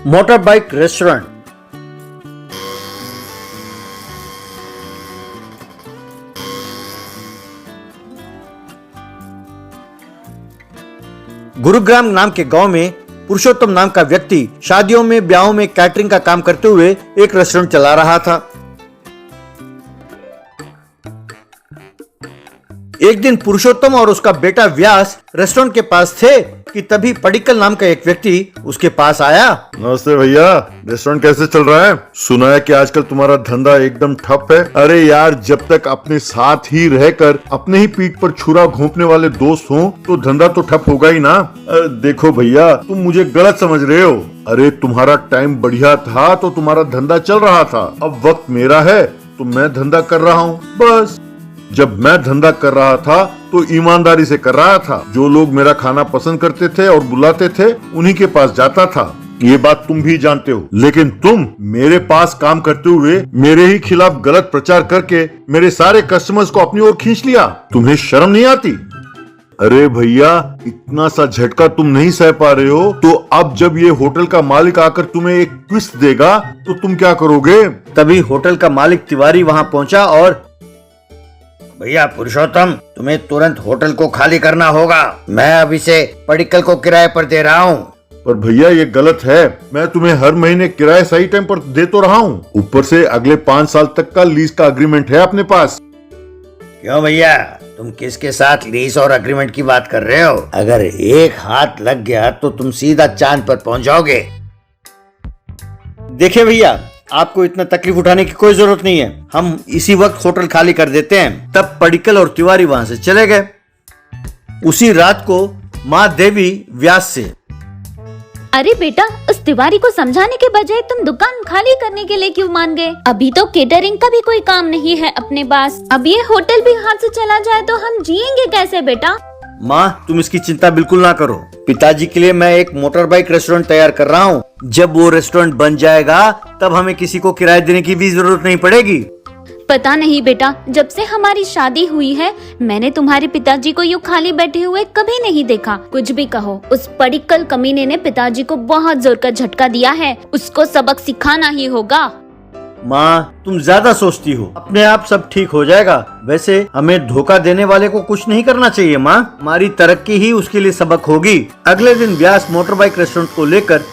Motor bike restaurant. Gurugram नाम के गांव में पुरुषोत्तम नाम का व्यक्ति शादियों में, ब्याहों में कैटरिंग का काम करते हुए एक रेस्टोरेंट चला रहा था। एक दिन पुरुषोत्तम और उसका बेटा व्यास रेस्टोरेंट के पास थे कि तभी पडिक्कल नाम का एक व्यक्ति उसके पास आया। नमस्ते भैया, रेस्टोरेंट कैसे चल रहा है? सुना है कि आजकल तुम्हारा धंधा एकदम ठप है। अरे यार, जब तक अपने साथ ही रहकर अपने ही पीठ पर छुरा घोंपने वाले दोस्त हों तो धंधा तो ठप होगा ही ना। देखो भैया, तुम मुझे गलत समझ रहे हो। अरे तुम्हारा टाइम बढ़िया था तो तुम्हारा धंधा चल रहा था। अब वक्त मेरा है तो मैं धंधा कर रहा हूँ, बस। जब मैं धंधा कर रहा था तो ईमानदारी से कर रहा था। जो लोग मेरा खाना पसंद करते थे और बुलाते थे उन्हीं के पास जाता था। ये बात तुम भी जानते हो। लेकिन तुम मेरे पास काम करते हुए मेरे ही खिलाफ गलत प्रचार करके मेरे सारे कस्टमर्स को अपनी ओर खींच लिया। तुम्हें शर्म नहीं आती? अरे भैया, इतना सा झटका तुम नहीं सह पा रहे हो तो अब जब ये होटल का मालिक आकर तुम्हें एक ट्विस्ट देगा तो तुम क्या करोगे? तभी होटल का मालिक तिवारी वहां पहुंचा और भैया पुरुषोत्तम, तुम्हें तुरंत होटल को खाली करना होगा। मैं अब इसे पडिक्कल को किराए पर दे रहा हूँ। पर भैया ये गलत है। मैं तुम्हें हर महीने किराया सही टाइम पर दे तो रहा हूँ। ऊपर से अगले 5 साल तक का लीज का अग्रीमेंट है अपने पास। क्यों भैया, तुम किसके साथ लीज और अग्रीमेंट की बात कर रहे हो? अगर एक हाथ लग गया तो तुम सीधा चांद पर पहुंच जाओगे। देखिए भैया, आपको इतना तकलीफ उठाने की कोई जरूरत नहीं है। हम इसी वक्त होटल खाली कर देते हैं। तब पडिक्कल और तिवारी वहां से चले गए। उसी रात को माँ देवी व्यास से, अरे बेटा, उस तिवारी को समझाने के बजाय तुम दुकान खाली करने के लिए क्यों मान गए? अभी तो केटरिंग का भी कोई काम नहीं है अपने पास। अब ये होटल भी हाथ से चला जाए तो हम जिएंगे कैसे बेटा? माँ, तुम इसकी चिंता बिल्कुल ना करो। पिताजी के लिए मैं एक मोटर बाइक रेस्टोरेंट तैयार कर रहा हूँ। जब वो रेस्टोरेंट बन जाएगा तब हमें किसी को किराया देने की भी जरूरत नहीं पड़ेगी। पता नहीं बेटा, जब से हमारी शादी हुई है मैंने तुम्हारे पिताजी को यूँ खाली बैठे हुए कभी नहीं देखा। कुछ भी कहो, उस पडिक्कल कमीने ने पिताजी को बहुत जोर का झटका दिया है। उसको सबक सिखाना ही होगा। माँ, तुम ज्यादा सोचती हो। अपने आप सब ठीक हो जाएगा। वैसे हमें धोखा देने वाले को कुछ नहीं करना चाहिए माँ। हमारी तरक्की ही उसके लिए सबक होगी। अगले दिन व्यास मोटर बाइक रेस्टोरेंट को लेकर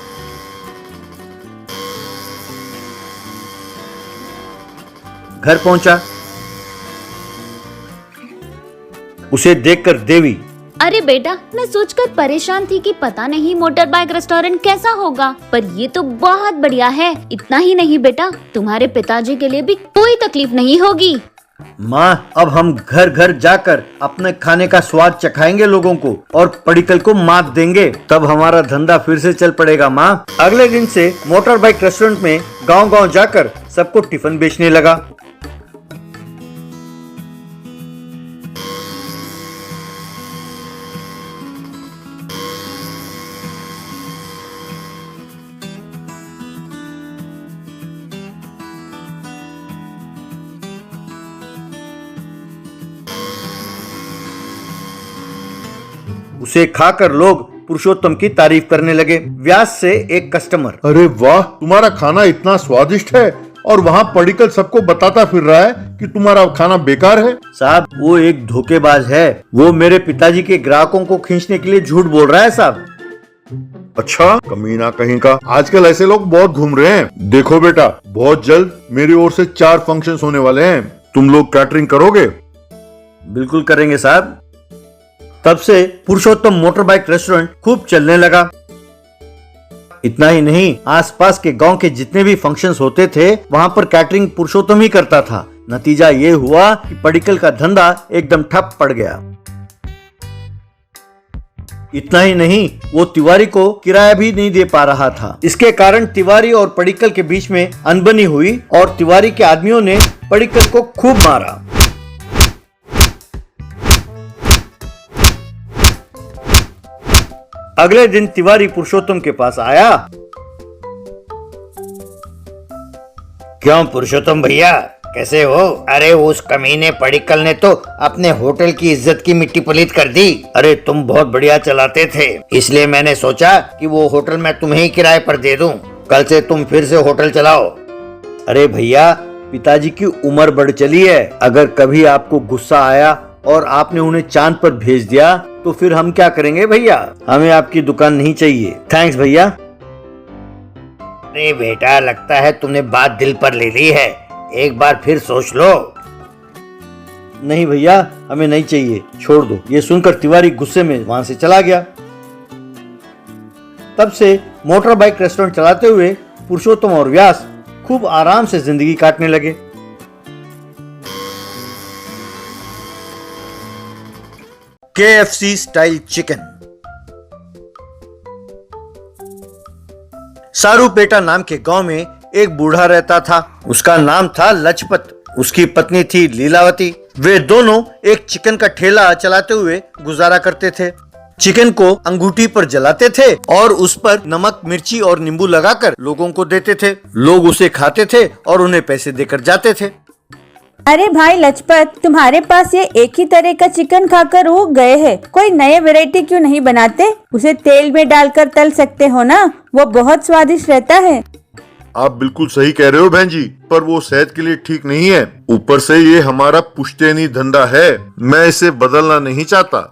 घर पहुंचा। उसे देखकर देवी, अरे बेटा, मैं सोचकर परेशान थी कि पता नहीं मोटर बाइक रेस्टोरेंट कैसा होगा, पर ये तो बहुत बढ़िया है। इतना ही नहीं बेटा, तुम्हारे पिताजी के लिए भी कोई तकलीफ नहीं होगी। माँ, अब हम घर घर जाकर अपने खाने का स्वाद चखाएंगे लोगों को और पडिक्कल को मात देंगे। तब हमारा धंधा फिर से चल पड़ेगा माँ। अगले दिन से मोटर बाइक रेस्टोरेंट में गांव-गांव जाकर सबको टिफिन बेचने लगा। उसे खाकर लोग पुरुषोत्तम की तारीफ करने लगे। व्यास से एक कस्टमर, अरे वाह, तुम्हारा खाना इतना स्वादिष्ट है और वहाँ पडिक्कल सबको बताता फिर रहा है कि तुम्हारा खाना बेकार है। साहब, वो एक धोखेबाज है। वो मेरे पिताजी के ग्राहकों को खींचने के लिए झूठ बोल रहा है साहब। अच्छा, कमीना कहीं का। आजकल ऐसे लोग बहुत घूम रहे हैं। देखो बेटा, बहुत जल्द मेरी ओर से 4 फंक्शंस होने वाले हैं। तुम लोग कैटरिंग करोगे? बिल्कुल करेंगे साहब। तब से पुरुषोत्तम मोटर बाइक रेस्टोरेंट खूब चलने लगा। इतना ही नहीं, आसपास के गांव के जितने भी फंक्शंस होते थे वहां पर कैटरिंग पुरुषोत्तम ही करता था। नतीजा ये हुआ कि पडिक्कल का धंधा एकदम ठप पड़ गया। इतना ही नहीं, वो तिवारी को किराया भी नहीं दे पा रहा था। इसके कारण तिवारी और पडिक्कल के बीच में अनबनी हुई और तिवारी के आदमियों ने पडिक्कल को खूब मारा। अगले दिन तिवारी पुरुषोत्तम के पास आया। क्यों पुरुषोत्तम भैया, कैसे हो? अरे उस कमीने पडिक्कल ने तो अपने होटल की इज्जत की मिट्टी पलीत कर दी। अरे तुम बहुत बढ़िया चलाते थे, इसलिए मैंने सोचा कि वो होटल मैं तुम्हें ही किराए पर दे दूं। कल से तुम फिर से होटल चलाओ। अरे भैया, पिताजी की उम्र बढ़ चली है, अगर कभी आपको गुस्सा आया और आपने उन्हें चांद पर भेज दिया तो फिर हम क्या करेंगे भैया? हमें आपकी दुकान नहीं चाहिए। थैंक्स भैया। अरे बेटा, लगता है तुमने बात दिल पर ले ली है, एक बार फिर सोच लो। नहीं भैया, हमें नहीं चाहिए, छोड़ दो। ये सुनकर तिवारी गुस्से में वहां से चला गया। तब से मोटर बाइक रेस्टोरेंट चलाते हुए पुरुषोत्तम और व्यास खूब आराम से जिंदगी काटने लगे। KFC style chicken. सारूपेटा नाम के गांव में एक बूढ़ा रहता था। उसका नाम था लजपत। उसकी पत्नी थी लीलावती। वे दोनों एक चिकन का ठेला चलाते हुए गुजारा करते थे। चिकन को अंगूठी पर जलाते थे और उस पर नमक, मिर्ची और नींबू लगाकर लोगों को देते थे। लोग उसे खाते थे और उन्हें पैसे देकर जाते थे। अरे भाई लजपत, तुम्हारे पास ये एक ही तरह का चिकन खाकर ऊब गए हैं, कोई नए वैरायटी क्यों नहीं बनाते? उसे तेल में डालकर तल सकते हो ना, वो बहुत स्वादिष्ट रहता है। आप बिल्कुल सही कह रहे हो बहन जी, पर वो सेहत के लिए ठीक नहीं है। ऊपर से ये हमारा पुश्तैनी धंधा है, मैं इसे बदलना नहीं चाहता।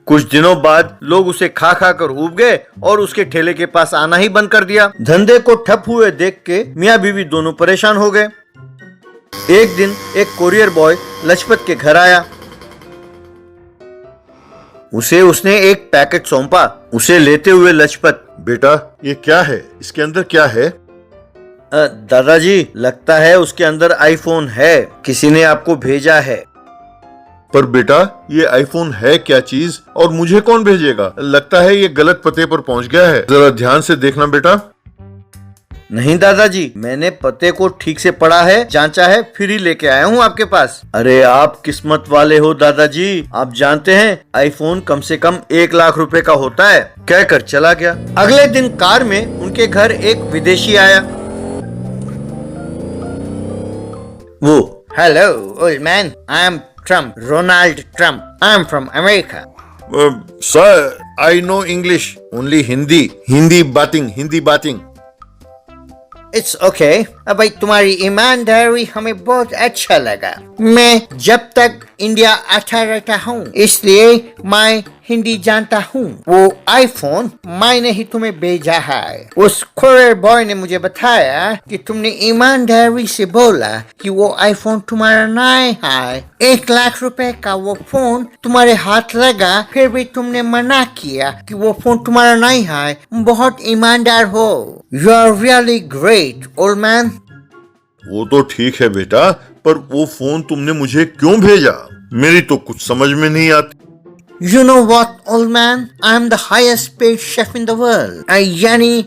कुछ दिनों बाद लोग उसे खा खा कर ऊब गए और उसके ठेले के पास आना ही बंद कर दिया। धंधे को ठप हुए देख के मियाँ बीवी दोनों परेशान हो गए। एक दिन एक कोरियर बॉय लजपत के घर आया। उसने एक पैकेट सौंपा। उसे लेते हुए लजपत, बेटा ये क्या है, इसके अंदर क्या है? दादाजी, लगता है उसके अंदर आईफोन है, किसी ने आपको भेजा है। पर बेटा ये आईफोन है क्या चीज और मुझे कौन भेजेगा? लगता है ये गलत पते पर पहुंच गया है, जरा ध्यान से देखना बेटा। नहीं दादाजी, मैंने पते को ठीक से पढ़ा है, जांचा है, फिर ही लेके आया हूँ आपके पास। अरे आप किस्मत वाले हो दादाजी, आप जानते हैं आईफोन कम से कम 1 लाख रुपए का होता है। कहकर चला गया। अगले दिन कार में उनके घर एक विदेशी आया। वो, hello old man, I am Trump, Ronald Trump, I am from America. Sir I know English, only Hindi बातिंग। It's okay. भाई तुम्हारी ईमानदारी हमें बहुत अच्छा लगा। मैं जब तक इंडिया आता रहता हूँ, इसलिए मैं हिंदी जानता हूँ। वो आईफोन मैंने ही तुम्हें भेजा है। उस कोरियर बॉय ने मुझे बताया कि तुमने ईमानदारी से बोला कि वो आईफोन तुम्हारा नहीं है। 1 लाख रुपए का वो फोन तुम्हारे हाथ लगा, फिर भी तुमने मना किया कि वो फोन तुम्हारा नहीं है। बहुत ईमानदार हो। You are really great old man. वो तो ठीक है बेटा, पर वो फोन तुमने मुझे क्यों भेजा? मेरी तो कुछ समझ में नहीं आती। You know what, old man? I am the highest paid chef in the world. यानी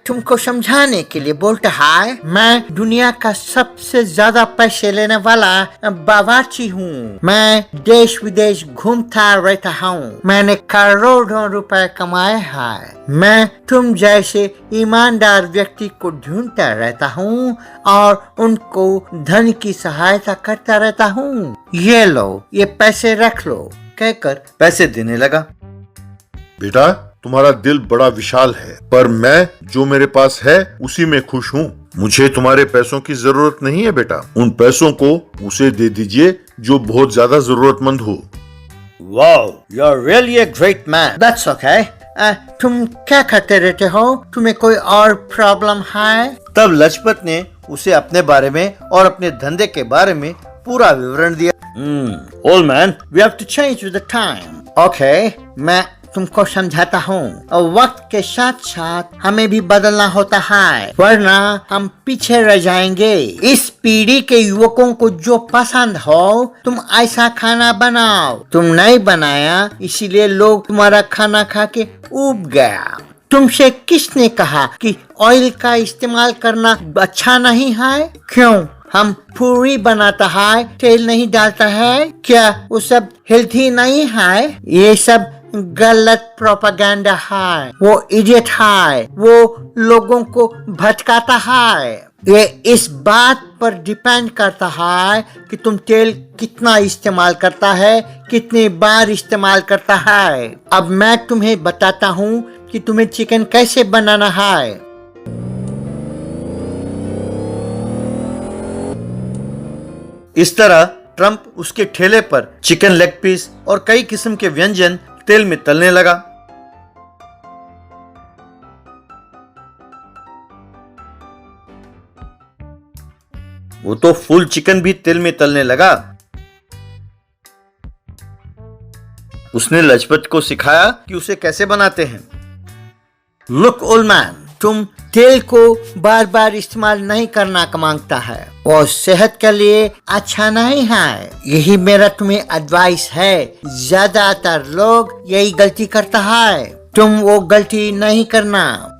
तुमको समझाने के लिए बोलता है, मैं दुनिया का सबसे ज्यादा पैसे लेने वाला बावर्ची हूँ। मैं देश विदेश घूमता रहता हूँ। मैंने करोड़ों रुपए कमाए हैं। मैं तुम जैसे ईमानदार व्यक्ति को ढूंढता रहता हूँ और उनको धन की सहायता करता रहता हूँ। ये लो, ये पैसे रख लो, कहकर पैसे देने लगा। बेटा तुम्हारा दिल बड़ा विशाल है, पर मैं जो मेरे पास है उसी में खुश हूँ। मुझे तुम्हारे पैसों की जरूरत नहीं है बेटा। उन पैसों को उसे दे दीजिए जो बहुत ज्यादा जरूरतमंद हो। Wow, you're really a great man. That's okay. तुम क्या करते रहते हो? तुम्हें कोई और प्रॉब्लम है? तब लजपत ने उसे अपने बारे में और अपने धंधे के बारे में पूरा विवरण दिया। Old man, we have to change with the time. Okay, मैं तुमको समझाता हूँ। वक्त के साथ साथ हमें भी बदलना होता है, वरना हम पीछे रह जाएंगे। इस पीढ़ी के युवकों को जो पसंद हो, तुम ऐसा खाना बनाओ। तुम नहीं बनाया, इसीलिए लोग तुम्हारा खाना खा के ऊब गया। तुमसे किसने कहा कि ऑयल का इस्तेमाल करना अच्छा नहीं है? क्यों? हम पूरी बनाता है, तेल नहीं डालता है, क्या वो सब हेल्थी नहीं है? ये सब गलत प्रोपेगेंडा है। वो इडियट है, वो लोगों को भटकाता है। ये इस बात पर डिपेंड करता है कि तुम तेल कितना इस्तेमाल करता है, कितनी बार इस्तेमाल करता है। अब मैं तुम्हें बताता हूँ कि तुम्हें चिकन कैसे बनाना है। इस तरह ट्रम्प उसके ठेले पर चिकन लेग पीस और कई किस्म के व्यंजन तेल में तलने लगा। वो तो फुल चिकन भी तेल में तलने लगा। उसने लजपत को सिखाया कि उसे कैसे बनाते हैं। लुक ओल्ड मैन, तुम तेल को बार बार इस्तेमाल नहीं करना मांगता है और सेहत के लिए अच्छा नहीं है। यही मेरा तुम्हें एडवाइस है। ज्यादातर लोग यही गलती करता है, तुम वो गलती नहीं करना।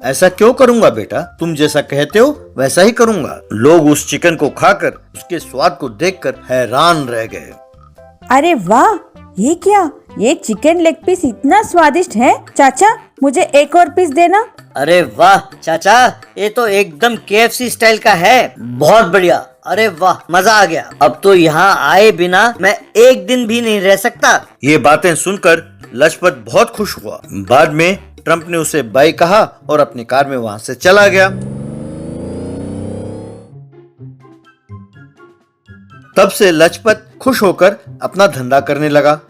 ऐसा क्यों करूंगा बेटा? तुम जैसा कहते हो वैसा ही करूंगा। लोग उस चिकन को खाकर उसके स्वाद को देखकर हैरान रह गए। अरे वाह, ये क्या? ये चिकन लेग पीस इतना स्वादिष्ट है। चाचा, मुझे एक और पीस देना। अरे वाह चाचा, ये तो एकदम KFC स्टाइल का है। बहुत बढ़िया। अरे वाह, मजा आ गया। अब तो यहाँ आए बिना मैं एक दिन भी नहीं रह सकता। ये बातें सुनकर लजपत बहुत खुश हुआ। बाद में ट्रम्प ने उसे बाय कहा और अपनी कार में वहां से चला गया। तब से लजपत खुश होकर अपना धंधा करने लगा।